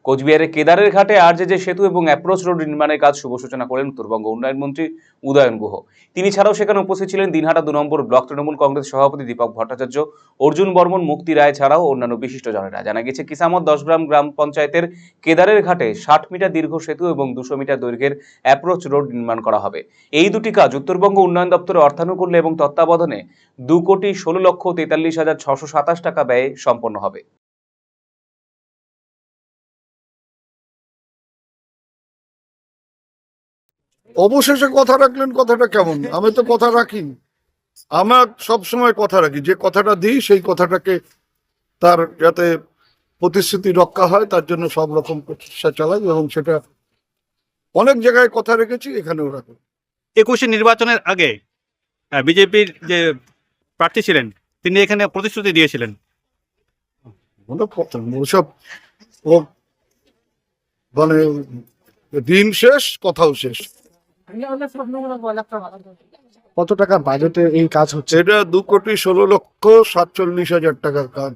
কোচবিহারের কেদারের ঘাটে আরজেজে সেতু এবং অ্যাপ্রোচ রোড নির্মাণের কাজ শুভ সূচনা করেন উত্তরবঙ্গ উন্নয়ন মন্ত্রী উদয়ন গুহ। তিনি ছাড়াও সেখানে উপস্থিত ছিলেন দিনহাটা 2 নম্বর ব্লক তৃণমূল কংগ্রেস সভাপতি দীপক ভট্টাচার্য, অর্জুন বর্মন, মুক্তি রায় ছাড়াও অন্যান্য বিশিষ্টজনেরা। জানা গেছে কিসামত 10 গ্রাম পঞ্চায়েতের কেদারের ঘাটে 60 মিটার দীর্ঘ সেতু এবং 200 মিটার দৈর্ঘ্যের অ্যাপ্রোচ রোড নির্মাণ করা হবে। এই দুটি কাজ উত্তরবঙ্গ উন্নয়ন দপ্তরের অর্থানুকূল্যে এবং তত্ত্বাবধানে 2,16,43,627 টাকা ব্যয়ে সম্পন্ন হবে। অবশেষে কথা রাখলেন, কথাটা কেমন? আমি তো কথা রাখি, আমার সব সময় কথা রাখি, যে কথাটা দিই সেই কথাটাকে তার যাতে প্রতিশ্রুতি রক্ষা হয় তার জন্য সব রকম প্রচেষ্টা চালাই এবং সেটা অনেক জায়গায় কথা রেখেছি, এখানেও রাখি। 21 নির্বাচনের আগে বিজেপির যে প্রার্থী ছিলেন তিনি এখানে প্রতিশ্রুতি দিয়েছিলেন। ওসব ও মানে দিন শেষ, কথাও শেষ। কত টাকা বাজেটে এই কাজ হচ্ছে? এটা 2,16,47,000 টাকার কাজ।